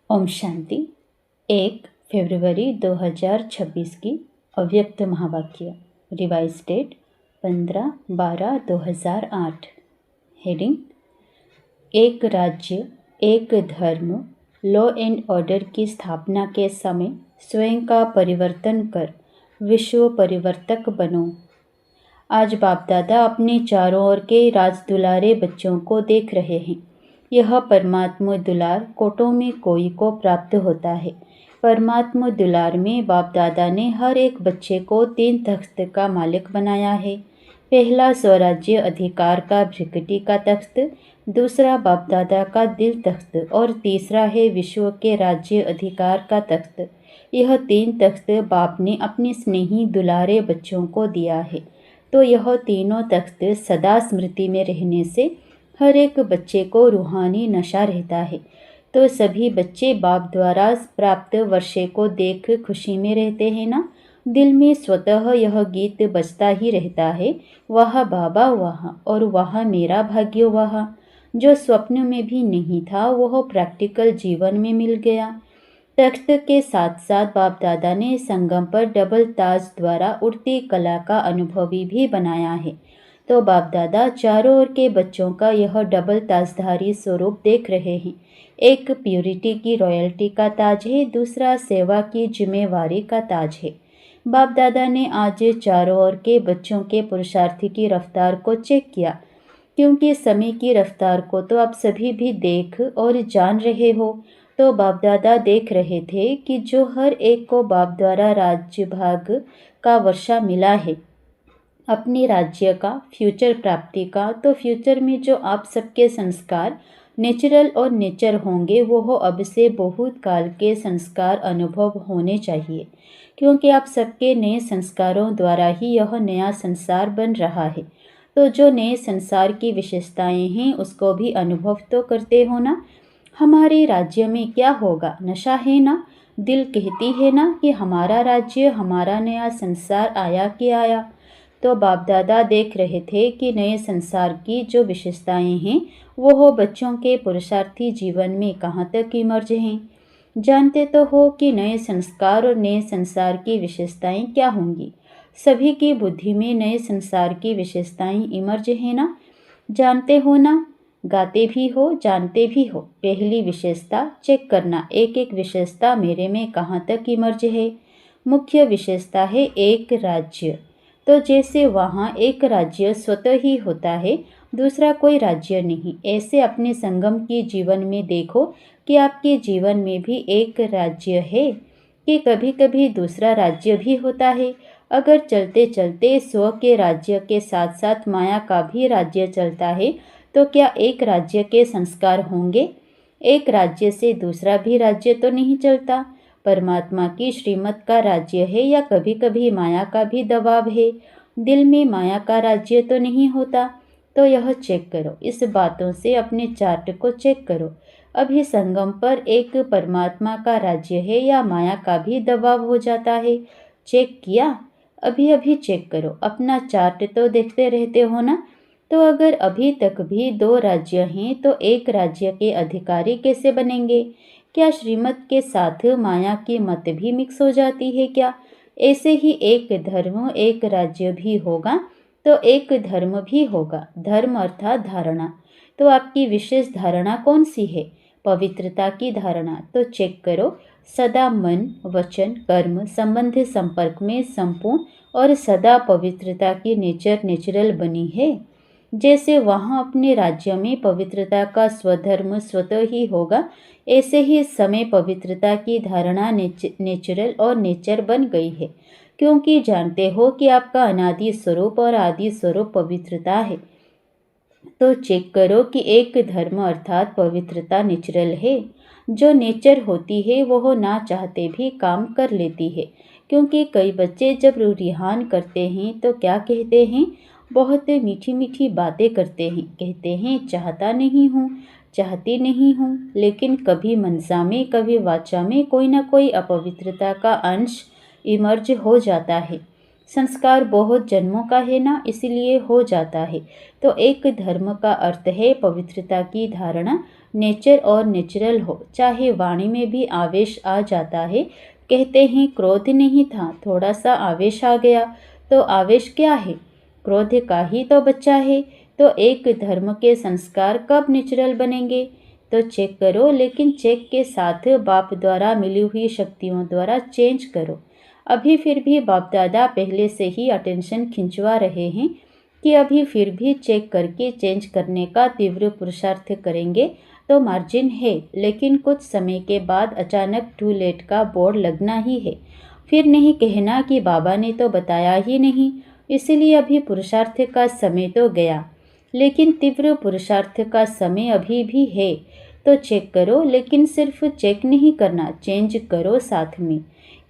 ओम शांति। 1 फरवरी 2026 की अव्यक्त महावाक्य। Revise date 15/12/2008। हेडिंग: एक राज्य एक धर्म। लॉ एंड ऑर्डर की स्थापना के समय स्वयं का परिवर्तन कर विश्व परिवर्तक बनो। आज बाप दादा अपने चारों ओर के राजदुलारे बच्चों को देख रहे हैं। यह परमात्मा दुलार कोटों में कोई को प्राप्त होता है। परमात्मा दुलार में बाप दादा ने हर एक बच्चे को 3 तख्त का मालिक बनाया है। पहला स्वराज्य अधिकार का भ्रिकटी का तख्त, दूसरा बाप दादा का दिल तख्त और तीसरा है विश्व के राज्य अधिकार का तख्त। यह 3 तख्त बाप ने अपने स्नेही दुलारे बच्चों को दिया है। तो यह तीनों तख्त सदा स्मृति में रहने से हर एक बच्चे को रूहानी नशा रहता है। तो सभी बच्चे बाप द्वारा प्राप्त वर्षे को देख खुशी में रहते हैं ना। दिल में स्वतः यह गीत बजता ही रहता है, वह बाबा वहाँ और वह मेरा भाग्य वहाँ। जो स्वप्न में भी नहीं था वह प्रैक्टिकल जीवन में मिल गया। तख्त के साथ साथ बाप दादा ने संगम पर डबल ताज द्वारा उड़ती कला का अनुभवी भी बनाया है। तो बाप दादा चारों ओर के बच्चों का यह डबल ताजधारी स्वरूप देख रहे हैं। एक प्यूरिटी की रॉयल्टी का ताज है, दूसरा सेवा की जिम्मेवारी का ताज है। बाप दादा ने आज चारों ओर के बच्चों के पुरुषार्थी की रफ्तार को चेक किया, क्योंकि समय की रफ्तार को तो आप सभी भी देख और जान रहे हो। तो बाप दादा देख रहे थे कि जो हर एक को बाप द्वारा राज्य भाग का वर्षा मिला है अपने राज्य का, फ्यूचर प्राप्ति का, तो फ्यूचर में जो आप सबके संस्कार नेचुरल और नेचर होंगे वो अब से बहुत काल के संस्कार अनुभव होने चाहिए, क्योंकि आप सबके नए संस्कारों द्वारा ही यह नया संसार बन रहा है। तो जो नए संसार की विशेषताएं हैं उसको भी अनुभव तो करते हो ना। हमारे राज्य में क्या होगा, नशा है ना। दिल कहती है ना कि हमारा राज्य, हमारा नया संसार आया कि आया। तो बाप दादा देख रहे थे कि नए संसार की जो विशेषताएं हैं वो बच्चों के पुरुषार्थी जीवन में कहाँ तक इमर्ज हैं। जानते तो हो कि नए संस्कार और नए संसार की विशेषताएं क्या होंगी। सभी की बुद्धि में नए संसार की विशेषताएं इमर्ज हैं ना, जानते हो ना। गाते भी हो, जानते भी हो। पहली विशेषता चेक करना, एक एक विशेषता मेरे में कहाँ तक इमर्ज है। मुख्य विशेषता है एक राज्य। तो जैसे वहाँ एक राज्य स्वतः ही होता है, दूसरा कोई राज्य नहीं। ऐसे अपने संगम के जीवन में देखो कि आपके जीवन में भी एक राज्य है कि कभी कभी दूसरा राज्य भी होता है। अगर चलते चलते स्व के राज्य के साथ साथ माया का भी राज्य चलता है तो क्या एक राज्य के संस्कार होंगे। एक राज्य से दूसरा भी राज्य तो नहीं चलता। परमात्मा की श्रीमत का राज्य है या कभी कभी माया का भी दबाव है। दिल में माया का राज्य तो नहीं होता। तो यह चेक करो, इस बातों से अपने चार्ट को चेक करो। अभी संगम पर एक परमात्मा का राज्य है या माया का भी दबाव हो जाता है। चेक किया? अभी अभी चेक करो, अपना चार्ट तो देखते रहते हो ना। तो अगर अभी तक भी 2 राज्य हैं तो एक राज्य के अधिकारी कैसे बनेंगे। क्या श्रीमत के साथ माया की मत भी मिक्स हो जाती है क्या। ऐसे ही एक धर्म एक राज्य भी होगा तो एक धर्म भी होगा। धर्म अर्थात धारणा। तो आपकी विशेष धारणा कौन सी है। पवित्रता की धारणा। तो चेक करो, सदा मन वचन कर्म संबंध संपर्क में संपूर्ण और सदा पवित्रता की नेचुरल बनी है। जैसे वहाँ अपने राज्य में पवित्रता का स्वधर्म स्वतः ही होगा, ऐसे ही समय पवित्रता की धारणा नेचुरल और नेचर बन गई है, क्योंकि जानते हो कि आपका अनादि स्वरूप और आदि स्वरूप पवित्रता है। तो चेक करो कि एक धर्म अर्थात पवित्रता नेचुरल है। जो नेचर होती है वह ना चाहते भी काम कर लेती है, क्योंकि कई बच्चे जब रुझान करते हैं तो क्या कहते हैं, बहुत मीठी मीठी बातें करते हैं। कहते हैं चाहता नहीं हूँ, चाहती नहीं हूँ, लेकिन कभी मनसा में कभी वाचा में कोई ना कोई अपवित्रता का अंश इमर्ज हो जाता है। संस्कार बहुत जन्मों का है ना, इसलिए हो जाता है। तो एक धर्म का अर्थ है पवित्रता की धारणा, नेचर और नेचुरल हो। चाहे वाणी में भी आवेश आ जाता है, कहते हैं क्रोध नहीं था, थोड़ा सा आवेश आ गया। तो आवेश क्या है? क्रोध का ही तो बच्चा है। तो एक धर्म के संस्कार कब नेचुरल बनेंगे? तो चेक करो, लेकिन चेक के साथ बाप द्वारा मिली हुई शक्तियों द्वारा चेंज करो। अभी फिर भी बाप दादा पहले से ही अटेंशन खिंचवा रहे हैं कि अभी फिर भी चेक करके चेंज करने का तीव्र पुरुषार्थ करेंगे तो मार्जिन है, लेकिन कुछ समय के बाद अचानक टू लेट का बोर्ड लगना ही है। फिर नहीं कहना कि बाबा ने तो बताया ही नहीं, इसलिए अभी पुरुषार्थ का समय तो गया, लेकिन तीव्र पुरुषार्थ का समय अभी भी है। तो चेक करो, लेकिन सिर्फ चेक नहीं करना, चेंज करो साथ में।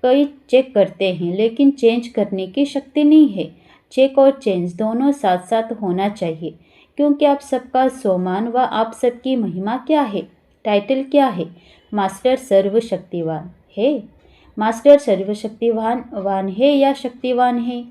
कई चेक करते हैं लेकिन चेंज करने की शक्ति नहीं है। चेक और चेंज दोनों साथ साथ होना चाहिए, क्योंकि आप सबका सोमान व आप सबकी महिमा क्या है? टाइटल क्या है? मास्टर सर्वशक्तिवान है। मास्टर सर्वशक्तिवान है या शक्तिवान है?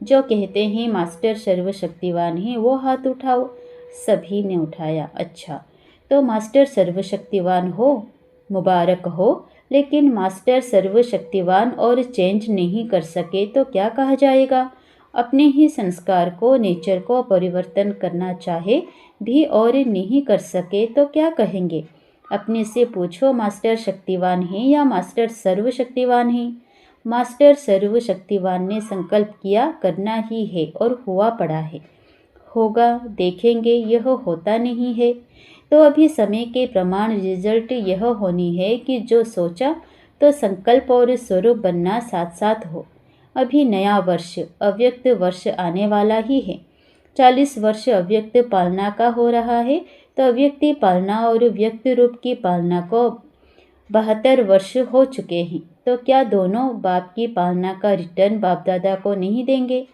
जो कहते हैं मास्टर सर्वशक्तिवान है वो हाथ उठाओ। सभी ने उठाया। अच्छा, तो मास्टर सर्वशक्तिवान हो, मुबारक हो। लेकिन मास्टर सर्वशक्तिवान और चेंज नहीं कर सके तो क्या कहा जाएगा? अपने ही संस्कार को, नेचर को परिवर्तन करना चाहे भी और नहीं कर सके तो क्या कहेंगे? अपने से पूछो, मास्टर शक्तिवान है या मास्टर सर्वशक्तिवान है? मास्टर सर्वशक्तिवान ने संकल्प किया करना ही है और हुआ पड़ा है। होगा, देखेंगे, यह होता नहीं है। तो अभी समय के प्रमाण रिजल्ट यह होनी है कि जो सोचा तो संकल्प और स्वरूप बनना साथ साथ हो। अभी नया वर्ष, अव्यक्त वर्ष आने वाला ही है। 40 वर्ष अव्यक्त पालना का हो रहा है, तो अव्यक्ति पालना और व्यक्त रूप की पालना को 72 वर्ष हो चुके हैं। तो क्या दोनों बाप की पालना का रिटर्न बाप दादा को नहीं देंगे?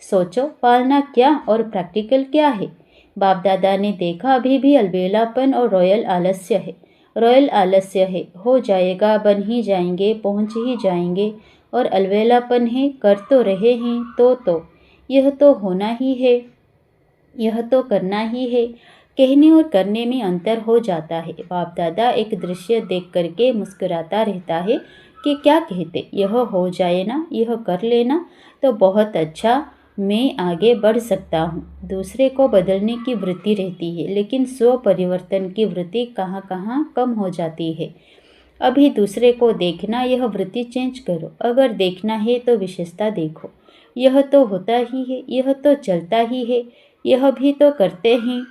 सोचो, पालना क्या और प्रैक्टिकल क्या है? बाप दादा ने देखा अभी भी अलबेलापन और रॉयल आलस्य है। रॉयल आलस्य है, हो जाएगा, बन ही जाएंगे, पहुंच ही जाएंगे। और अलबेलापन है, कर तो रहे हैं, तो यह तो होना ही है, यह तो करना ही है। कहने और करने में अंतर हो जाता है। बाप दादा एक दृश्य देख करके मुस्कुराता रहता है कि क्या कहते, यह हो जाए ना, यह कर लेना तो बहुत अच्छा, मैं आगे बढ़ सकता हूँ। दूसरे को बदलने की वृत्ति रहती है, लेकिन स्व परिवर्तन की वृत्ति कहाँ कहाँ कम हो जाती है। अभी दूसरे को देखना, यह वृत्ति चेंज करो। अगर देखना है तो विशेषता देखो। यह तो होता ही है, यह तो चलता ही है, यह भी तो करते हैं।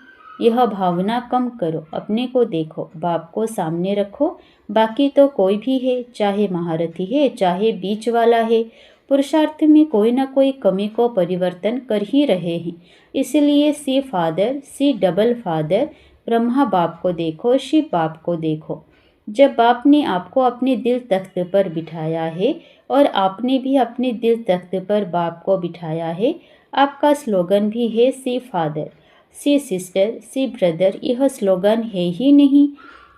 यह भावना कम करो, अपने को देखो, बाप को सामने रखो। बाकी तो कोई भी है, चाहे महारथी है, चाहे बीच वाला है, पुरुषार्थ में कोई ना कोई कमी को परिवर्तन कर ही रहे हैं। इसलिए see father, see double father, Brahma बाप को देखो, शिव बाप को देखो। जब बाप ने आपको अपने दिल तख्त पर बिठाया है और आपने भी अपने दिल तख्त पर बाप को बिठाया है, आपका स्लोगन भी है सी फादर, सी सिस्टर, सी ब्रदर। यह स्लोगन है ही नहीं,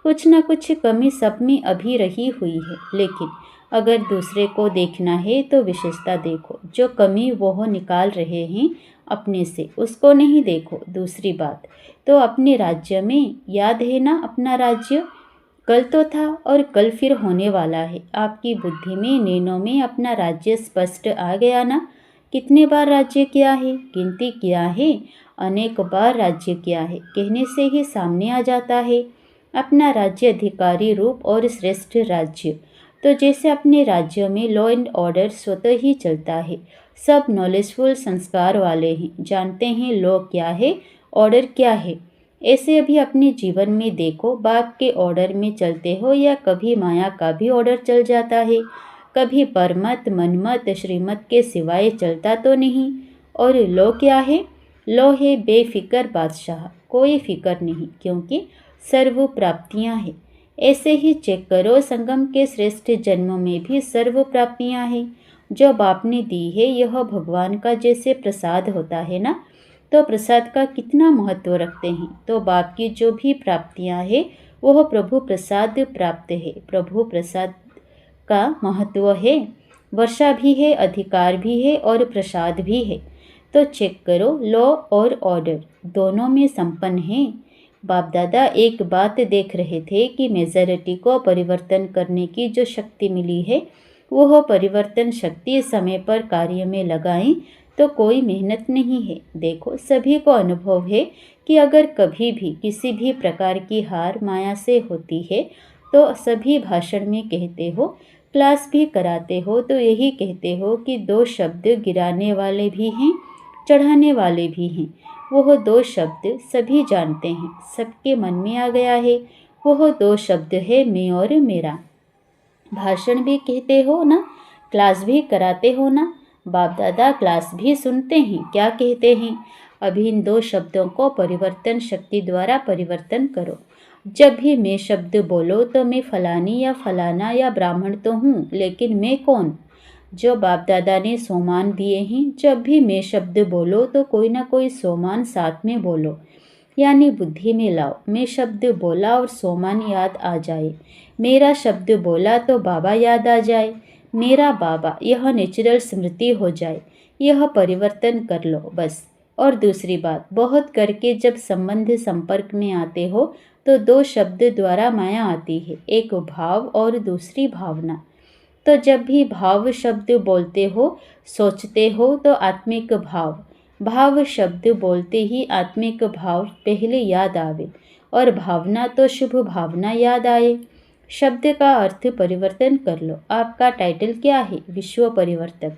कुछ ना कुछ कमी सब में अभी रही हुई है। लेकिन अगर दूसरे को देखना है तो विशेषता देखो, जो कमी वो निकाल रहे हैं अपने से, उसको नहीं देखो। दूसरी बात तो अपने राज्य में, याद है ना अपना राज्य, कल तो था और कल फिर होने वाला है। आपकी बुद्धि में, नैनों में अपना राज्य स्पष्ट आ गया ना? कितने बार राज्य किया है? गिनती किया है? अनेक बार राज्य किया है, कहने से ही सामने आ जाता है अपना राज्य अधिकारी रूप और श्रेष्ठ राज्य। तो जैसे अपने राज्य में लॉ एंड ऑर्डर स्वतः ही चलता है, सब नॉलेजफुल संस्कार वाले हैं, जानते हैं लॉ क्या है, ऑर्डर क्या है। ऐसे अभी अपने जीवन में देखो, बाप के ऑर्डर में चलते हो या कभी माया का भी ऑर्डर चल जाता है, कभी परमत, मनमत, श्रीमत के सिवाय चलता तो नहीं। और लॉ क्या है? लॉ है बेफिक्र बादशाह, कोई फिक्र नहीं, क्योंकि सर्व प्राप्तियां हैं। ऐसे ही चेक करो, संगम के श्रेष्ठ जन्म में भी सर्व प्राप्तियां हैं जो बाप ने दी है। यह भगवान का जैसे प्रसाद होता है ना, तो प्रसाद का कितना महत्व रखते हैं। तो बाप की जो भी प्राप्तियां हैं वह प्रभु प्रसाद प्राप्त है। प्रभु प्रसाद का महत्व है। वर्षा भी है, अधिकार भी है और प्रसाद भी है। तो चेक करो, लॉ और ऑर्डर दोनों में संपन्न है। बाप दादा एक बात देख रहे थे कि मेजॉरिटी को परिवर्तन करने की जो शक्ति मिली है, वह परिवर्तन शक्ति समय पर कार्य में लगाएं तो कोई मेहनत नहीं है। देखो, सभी को अनुभव है कि अगर कभी भी किसी भी प्रकार की हार माया से होती है तो सभी भाषण में कहते हो, क्लास भी कराते हो तो यही कहते हो कि दो शब्द गिराने वाले भी हैं, चढ़ाने वाले भी हैं। वह दो शब्द सभी जानते हैं, सबके मन में आ गया है। वह दो शब्द है मैं और मेरा। भाषण भी कहते हो ना, क्लास भी कराते हो ना, बाप दादा क्लास भी सुनते हैं, क्या कहते हैं? अभी इन दो शब्दों को परिवर्तन शक्ति द्वारा परिवर्तन करो। जब भी मैं शब्द बोलो तो मैं फलानी या फलाना या ब्राह्मण तो हूँ, लेकिन मैं कौन? जो बाप दादा ने सोमान दिए हैं। जब भी मैं शब्द बोलो तो कोई ना कोई सोमान साथ में बोलो, यानी बुद्धि में लाओ। मैं शब्द बोला और सोमान याद आ जाए, मेरा शब्द बोला तो बाबा याद आ जाए, मेरा बाबा, यह नेचुरल स्मृति हो जाए। यह परिवर्तन कर लो बस। और दूसरी बात, बहुत करके जब संबंध संपर्क में आते हो तो दो शब्द द्वारा माया आती है, एक भाव और दूसरी भावना। तो जब भी भाव शब्द बोलते हो, सोचते हो तो आत्मिक भाव, भाव शब्द बोलते ही आत्मिक भाव पहले याद आवे और भावना तो शुभ भावना याद आए। शब्द का अर्थ परिवर्तन कर लो। आपका टाइटल क्या है? विश्व परिवर्तक।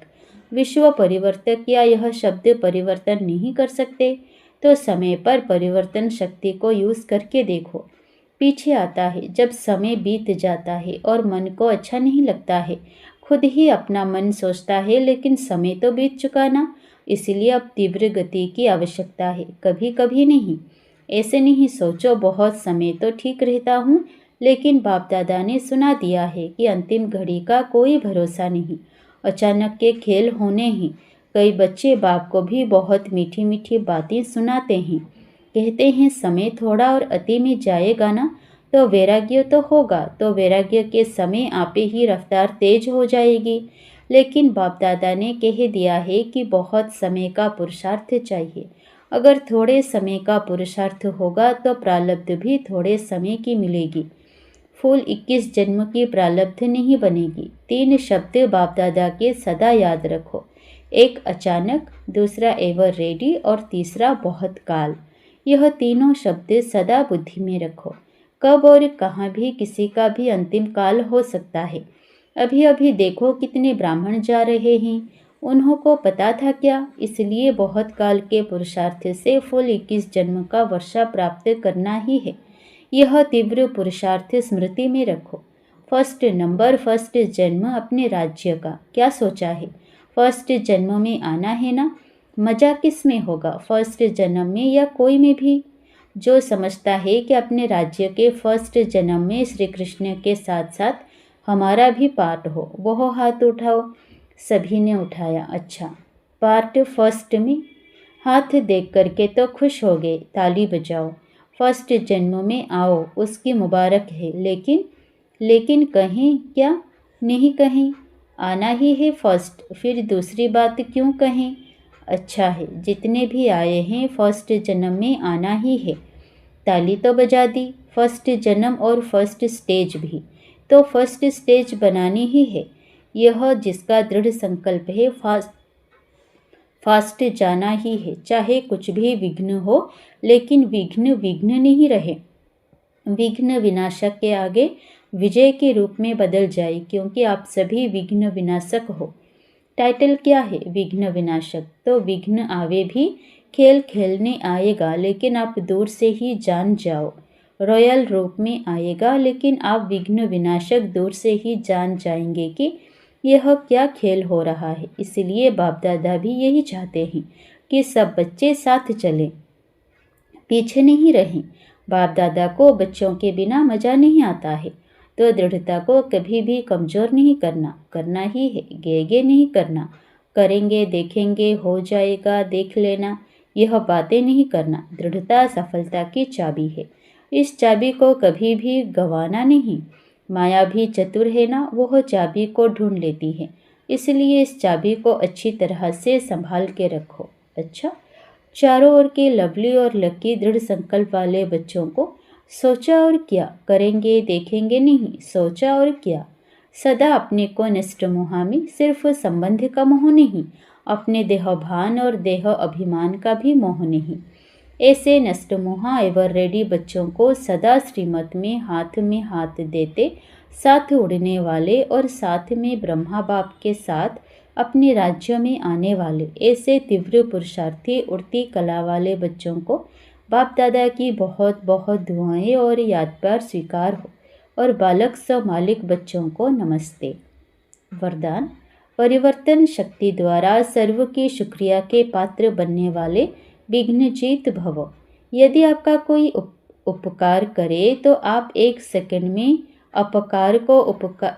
विश्व परिवर्तक या यह शब्द परिवर्तन नहीं कर सकते तो समय पर परिवर्तन शक्ति को यूज करके देखो। पीछे आता है जब समय बीत जाता है और मन को अच्छा नहीं लगता है। खुद ही अपना मन सोचता है लेकिन समय तो बीत चुका ना, इसलिए अब तीव्र गति की आवश्यकता है, कभी कभी नहीं। ऐसे नहीं सोचो बहुत समय तो ठीक रहता हूँ, लेकिन बाप दादा ने सुना दिया है कि अंतिम घड़ी का कोई भरोसा नहीं, अचानक के खेल होने ही। कई बच्चे बाप को भी बहुत मीठी मीठी बातें सुनाते हैं, कहते हैं समय थोड़ा और अति में जाएगा ना तो वैराग्य तो होगा, तो वैराग्य के समय आपे ही रफ्तार तेज हो जाएगी। लेकिन बाप दादा ने कह दिया है कि बहुत समय का पुरुषार्थ चाहिए। अगर थोड़े समय का पुरुषार्थ होगा तो प्रारब्ध भी थोड़े समय की मिलेगी। फूल 21 जन्म की प्रारब्ध नहीं बनेगी। 3 शब्द बाप दादा के सदा याद रखो, एक अचानक, दूसरा एवर रेडी और तीसरा बहुत काल। यह तीनों शब्द सदा बुद्धि में रखो। कब और कहाँ भी किसी का भी अंतिम काल हो सकता है। अभी अभी देखो कितने ब्राह्मण जा रहे हैं, उन्हों को पता था क्या? इसलिए बहुत काल के पुरुषार्थ से फुल 21 जन्म का वर्षा प्राप्त करना ही है। यह तीव्र पुरुषार्थ स्मृति में रखो। फर्स्ट नंबर, फर्स्ट जन्म अपने राज्य का क्या सोचा है? फर्स्ट जन्म में आना है ना। मजा किस में होगा, फर्स्ट जन्म में या कोई में भी? जो समझता है कि अपने राज्य के फर्स्ट जन्म में श्री कृष्ण के साथ साथ हमारा भी पार्ट हो, वह हाथ उठाओ। सभी ने उठाया। अच्छा, पार्ट फर्स्ट में? हाथ देख करके तो खुश हो गए, ताली बजाओ। फर्स्ट जन्म में आओ, उसकी मुबारक है। लेकिन कहें क्या? नहीं कहें, आना ही है फर्स्ट, फिर दूसरी बात क्यों कहें? अच्छा है, जितने भी आए हैं फर्स्ट जन्म में आना ही है। ताली तो बजा दी। फर्स्ट जन्म और फर्स्ट स्टेज भी, तो फर्स्ट स्टेज बनानी ही है। यह जिसका दृढ़ संकल्प है फास्ट जाना ही है, चाहे कुछ भी विघ्न हो, लेकिन विघ्न विघ्न नहीं रहे। विघ्न विनाशक के आगे विजय के रूप में बदल जाए, क्योंकि आप सभी विघ्न विनाशक हो। टाइटल क्या है? विघ्न विनाशक। तो विघ्न आवे भी, खेल खेलने आएगा, लेकिन आप दूर से ही जान जाओ। रॉयल रूप में आएगा, लेकिन आप विघ्न विनाशक दूर से ही जान जाएंगे कि यह क्या खेल हो रहा है। इसलिए बाप दादा भी यही चाहते हैं कि सब बच्चे साथ चलें, पीछे नहीं रहें। बाप दादा को बच्चों के बिना मजा नहीं आता है, तो दृढ़ता को कभी भी कमज़ोर नहीं करना ही है, गे नहीं करना। करेंगे, देखेंगे, हो जाएगा, देख लेना, यह बातें नहीं करना। दृढ़ता सफलता की चाबी है, इस चाबी को कभी भी गंवाना नहीं। माया भी चतुर है ना, वह चाबी को ढूंढ लेती है। इसलिए इस चाबी को अच्छी तरह से संभाल के रखो। अच्छा, चारों ओर के लवली और लकी दृढ़ संकल्प वाले बच्चों को सोचा और किया, करेंगे देखेंगे नहीं, सोचा और किया। सदा अपने को नष्ट मोहामी, सिर्फ संबंध का मोह नहीं, अपने देहभान और देह अभिमान का भी मोह नहीं। ऐसे नष्ट मोहा एवर रेडी बच्चों को सदा श्रीमत में हाथ देते, साथ उड़ने वाले और साथ में ब्रह्मा बाप के साथ अपने राज्य में आने वाले ऐसे तीव्र पुरुषार्थी उड़ती कला वाले बच्चों को बाप दादा की बहुत बहुत दुआएं और याद प्यार स्वीकार हो। और बालक स मालिक बच्चों को नमस्ते। वरदान, परिवर्तन शक्ति द्वारा सर्व के शुक्रिया के पात्र बनने वाले विघ्नजीत भव। यदि आपका कोई उपकार करे तो आप एक सेकंड में अपकार को उपकार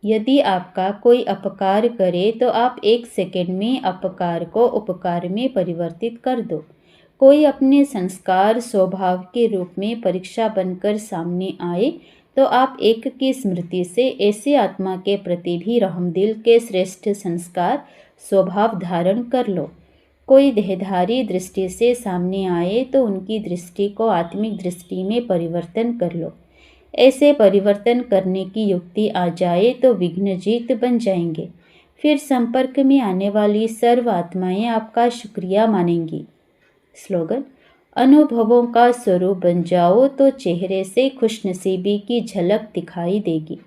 यदि आपका कोई अपकार करे तो आप एक सेकंड में अपकार को उपकार में परिवर्तित कर दो। कोई अपने संस्कार स्वभाव के रूप में परीक्षा बनकर सामने आए तो आप एक की स्मृति से ऐसे आत्मा के प्रति भी रहमदिल के श्रेष्ठ संस्कार स्वभाव धारण कर लो। कोई देहधारी दृष्टि से सामने आए तो उनकी दृष्टि को आत्मिक दृष्टि में परिवर्तन कर लो। ऐसे परिवर्तन करने की युक्ति आ जाए तो विघ्नजीत बन जाएंगे। फिर संपर्क में आने वाली सर्व आत्माएं आपका शुक्रिया मानेंगी। स्लोगन, अनुभवों का स्वरूप बन जाओ तो चेहरे से खुशनसीबी की झलक दिखाई देगी।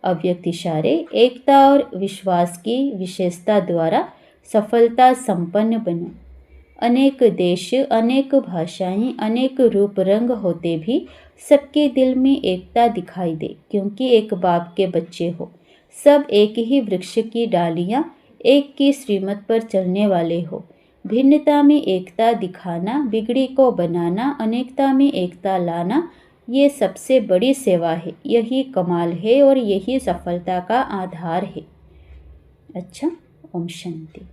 अव्यक्त इशारे, एकता और विश्वास की विशेषता द्वारा सफलता संपन्न बनो। अनेक देश, अनेक भाषाएं, अनेक रूप रंग होते भी सबके दिल में एकता दिखाई दे, क्योंकि एक बाप के बच्चे हो। सब एक ही वृक्ष की डालियां, एक की श्रीमत पर चलने वाले हो। भिन्नता में एकता दिखाना, बिगड़ी को बनाना, अनेकता में एकता लाना, ये सबसे बड़ी सेवा है। यही कमाल है और यही सफलता का आधार है। अच्छा, ओम शांति।